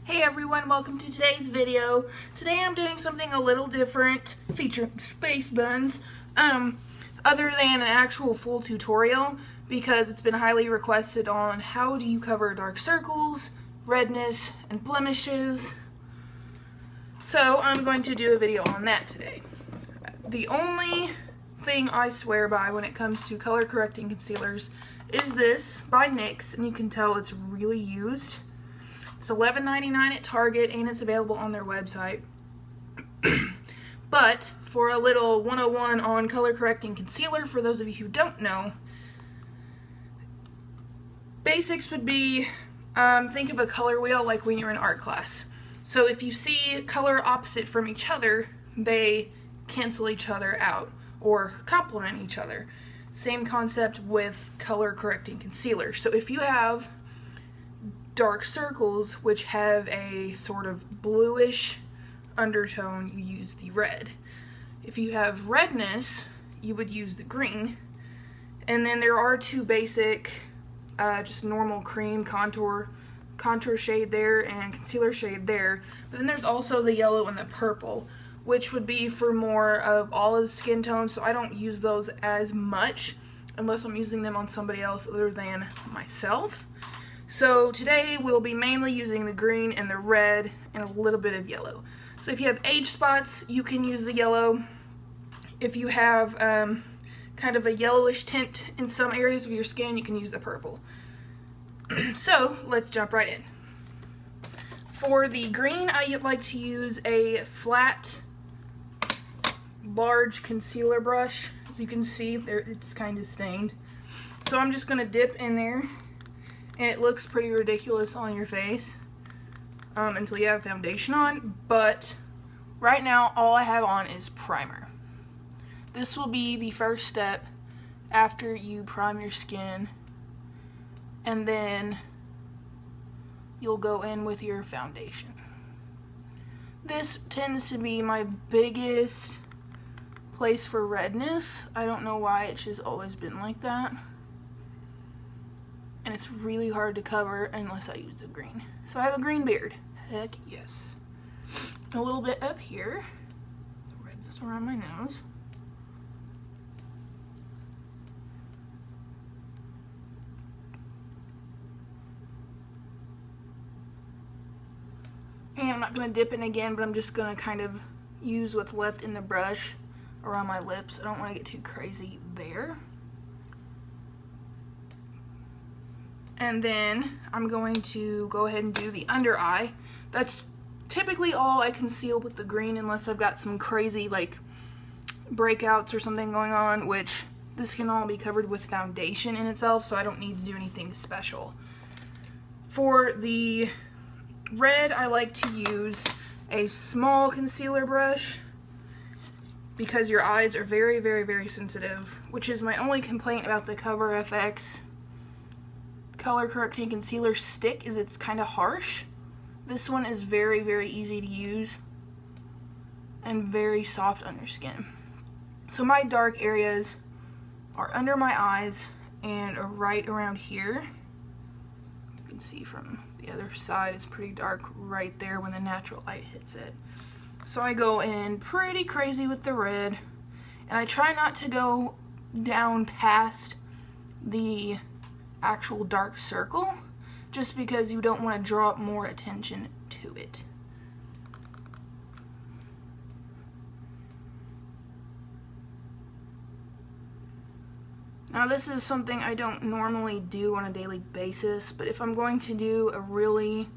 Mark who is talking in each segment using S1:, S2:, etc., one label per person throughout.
S1: Hey everyone, welcome to today's video. Today I'm doing something a little different, featuring space buns, other than an actual full tutorial, because it's been highly requested on how do you cover dark circles, redness, and blemishes. So I'm going to do a video on that today. The only thing I swear by when it comes to color correcting concealers is this by NYX, and you can tell it's really used. It's $11.99 at Target and it's available on their website. But for a little 101 on color correcting concealer, for those of you who don't know, basics would be, think of a color wheel like when you're in art class. So if you see color opposite from each other, they cancel each other out or complement each other. Same concept with color correcting concealer. So if you have dark circles which have a sort of bluish undertone, you use the red. If you have redness, you would use the green. And then there are two basic, just normal cream contour shade there and concealer shade there. But then there's also the yellow and the purple, which would be for more of olive skin tones, so I don't use those as much unless I'm using them on somebody else other than myself. So today we'll be mainly using the green and the red and a little bit of yellow. So if you have age spots, you can use the yellow. If you have kind of a yellowish tint in some areas of your skin, you can use the purple. So let's jump right in. For the green, I like to use a flat, large concealer brush. As you can see, there it's kind of stained. So I'm just going to dip in there. And it looks pretty ridiculous on your face until you have foundation on, but right now all I have on is primer. This will be the first step after you prime your skin, and then you'll go in with your foundation. This tends to be my biggest place for redness. I don't know why, it's just always been like that. And it's really hard to cover unless I use the green. So I have a green beard. Heck yes. A little bit up here. The redness around my nose. And I'm not going to dip in again, but I'm just going to kind of use what's left in the brush around my lips. I don't want to get too crazy there. And then I'm going to go ahead and do the under eye. That's typically all I conceal with the green unless I've got some crazy like breakouts or something going on, which this can all be covered with foundation in itself, so I don't need to do anything special. For the red, I like to use a small concealer brush because your eyes are very, very, very sensitive, which is my only complaint about the Cover FX color correcting concealer stick, is it's kind of harsh. This one is very, very easy to use and very soft on your skin. So my dark areas are under my eyes and right around here. You can see from the other side it's pretty dark right there when the natural light hits it. So I go in pretty crazy with the red, and I try not to go down past the actual dark circle, just because you don't want to draw up more attention to it. Now this is something I don't normally do on a daily basis, but if I'm going to do a really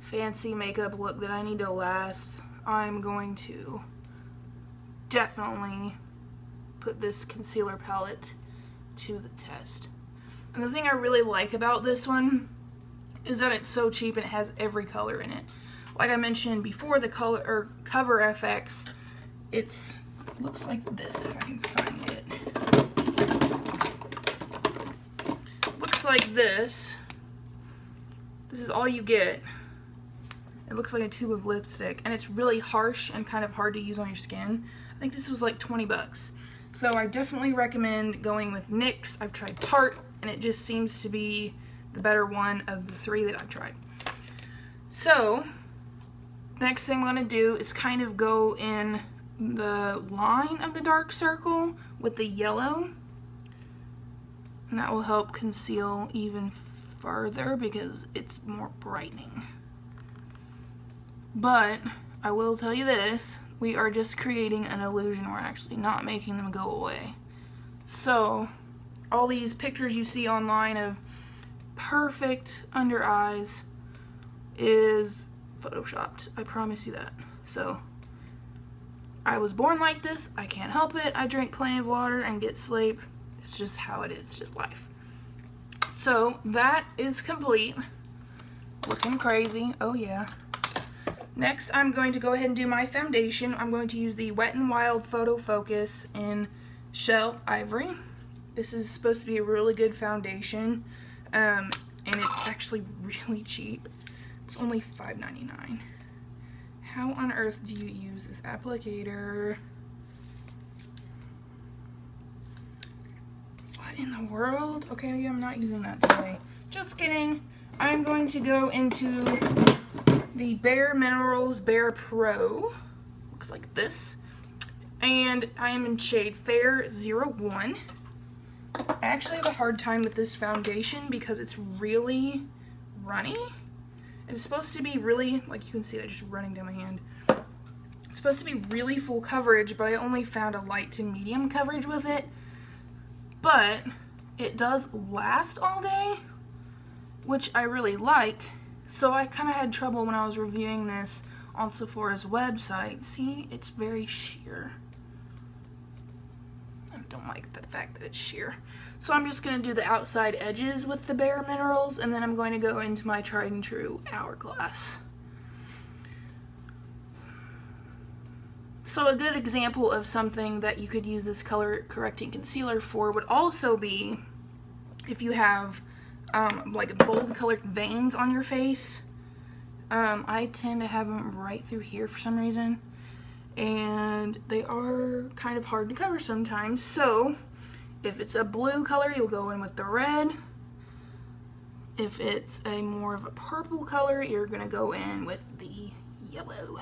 S1: fancy makeup look that I need to last, I'm going to definitely put this concealer palette to the test. And the thing I really like about this one is that it's so cheap and it has every color in it. Like I mentioned before, the Cover FX, it looks like this if I can find it. Looks like this. This is all you get. It looks like a tube of lipstick, and it's really harsh and kind of hard to use on your skin. I think this was like 20 bucks. So I definitely recommend going with NYX. I've tried Tarte, and it just seems to be the better one of the three that I've tried. So Next thing I'm going to do is kind of go in the line of the dark circle with the yellow. And that will help conceal even further because it's more brightening. But I will tell you this, we are just creating an illusion. We're actually not making them go away. So all these pictures you see online of perfect under eyes is photoshopped. I promise you that. So I was born like this. I can't help it. I drink plenty of water and get sleep. It's just how it is. It's just life. So that is complete. Looking crazy. Oh yeah. Next, I'm going to go ahead and do my foundation. I'm going to use the Wet n Wild Photo Focus in Shell Ivory. This is supposed to be a really good foundation, and it's actually really cheap. It's only $5.99. How on earth do you use this applicator? What in the world? Okay, I'm not using that today. Just kidding. I'm going to go into the Bare Minerals Bare Pro. Looks like this. And I am in shade Fair 01. I actually have a hard time with this foundation because it's really runny. It's supposed to be really, like you can see that just running down my hand. It's supposed to be really full coverage, but I only found a light to medium coverage with it. But it does last all day, which I really like. So I kind of had trouble when I was reviewing this on Sephora's website. See, it's very sheer. I don't like the fact that it's sheer. So I'm just going to do the outside edges with the Bare Minerals, and then I'm going to go into my tried and true Hourglass. So a good example of something that you could use this color correcting concealer for would also be if you have like bold colored veins on your face. I tend to have them right through here for some reason, and they are kind of hard to cover sometimes. So if it's a blue color, you'll go in with the red. If it's a more of a purple color, you're gonna go in with the yellow.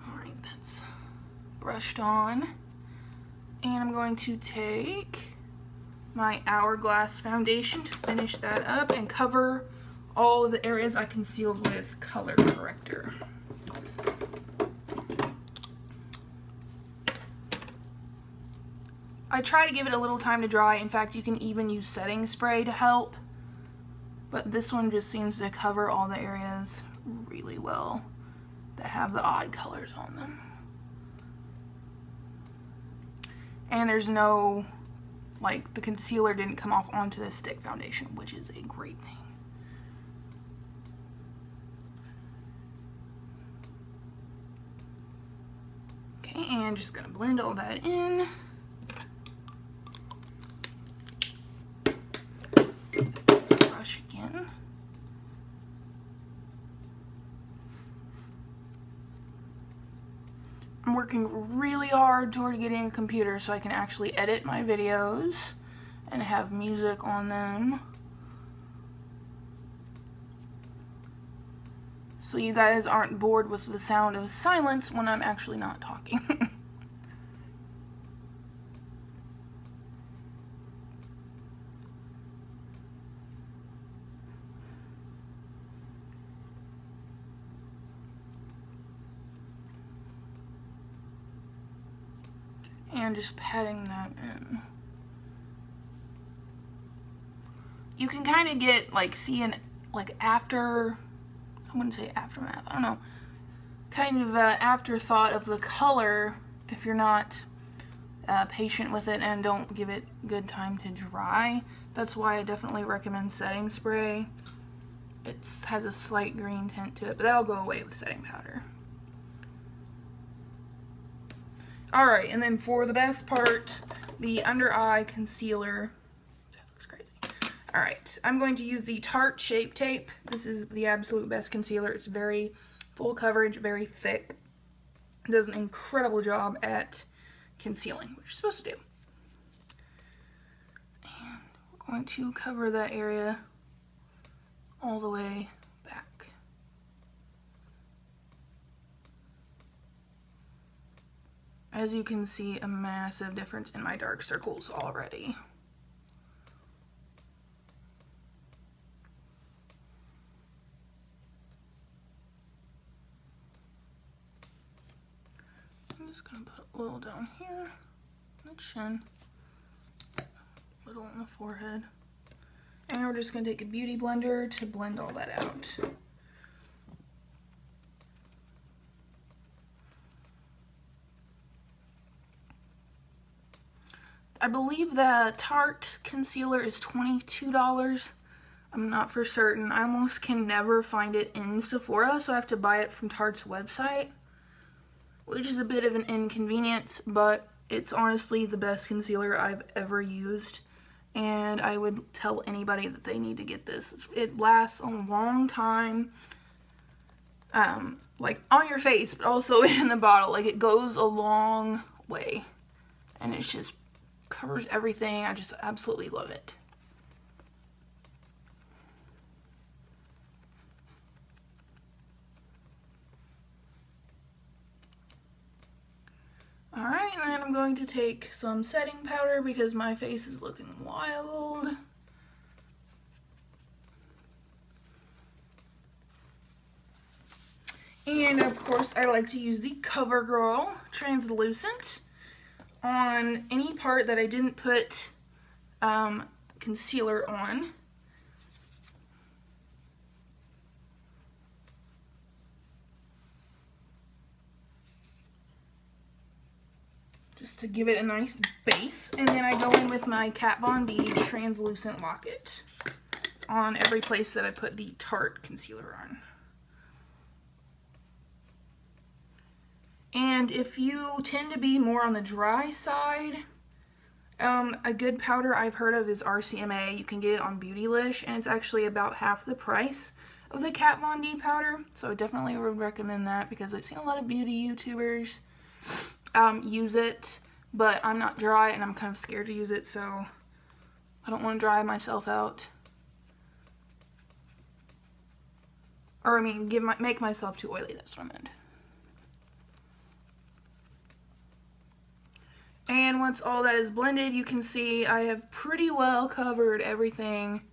S1: All right, that's brushed on, and I'm going to take my Hourglass foundation to finish that up and cover all of the areas I concealed with color corrector. I try to give it a little time to dry. In fact, you can even use setting spray to help, but this one just seems to cover all the areas really well that have the odd colors on them. And there's no, like, the concealer didn't come off onto the stick foundation, which is a great thing. Okay, and just gonna blend all that in. This brush again. I'm working really hard toward getting a computer so I can actually edit my videos and have music on them, so you guys aren't bored with the sound of silence when I'm actually not talking. And just patting that in. You can kind of get, like, see an, like, after, I wouldn't say aftermath, I don't know, kind of afterthought of the color if you're not patient with it and don't give it good time to dry. That's why I definitely recommend setting spray. It has a slight green tint to it, but that'll go away with setting powder. Alright, and then for the best part, the under eye concealer. That looks crazy. Alright, I'm going to use the Tarte Shape Tape. This is the absolute best concealer. It's very full coverage, very thick. It does an incredible job at concealing, which you're supposed to do. And we're going to cover that area all the way back. as you can see, a massive difference in my dark circles already. I'm just going to put a little down here on the chin, a little on the forehead. And we're just going to take a beauty blender to blend all that out. I believe the Tarte concealer is $22. I'm not for certain. I almost can never find it in Sephora, so I have to buy it from Tarte's website, which is a bit of an inconvenience, but it's honestly the best concealer I've ever used, and I would tell anybody that they need to get this. It lasts a long time, like on your face, but also in the bottle. Like, it goes a long way, and it's just covers everything. I just absolutely love it. Alright, and then I'm going to take some setting powder because my face is looking wild. And of course, I like to use the CoverGirl Translucent on any part that I didn't put concealer on. Just to give it a nice base. And then I go in with my Kat Von D Translucent Locket on every place that I put the Tarte concealer on. And if you tend to be more on the dry side, a good powder I've heard of is RCMA. You can get it on Beautylish, and it's actually about half the price of the Kat Von D powder. So I definitely would recommend that because I've seen a lot of beauty YouTubers use it, but I'm not dry and I'm kind of scared to use it, so I don't want to dry myself out. Or I mean, make myself too oily, that's what I meant. And once all that is blended, you can see I have pretty well covered everything.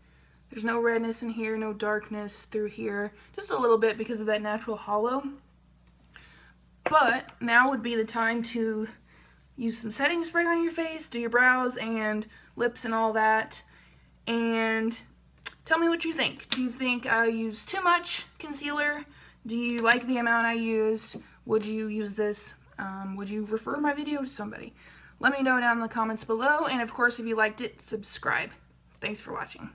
S1: There's no redness in here, no darkness through here. Just a little bit because of that natural hollow. But now would be the time to use some setting spray on your face, do your brows and lips and all that. And tell me what you think. Do you think I used too much concealer? Do you like the amount I used? Would you use this? Would you refer my video to somebody? Let me know down in the comments below, and of course, if you liked it, subscribe. Thanks for watching.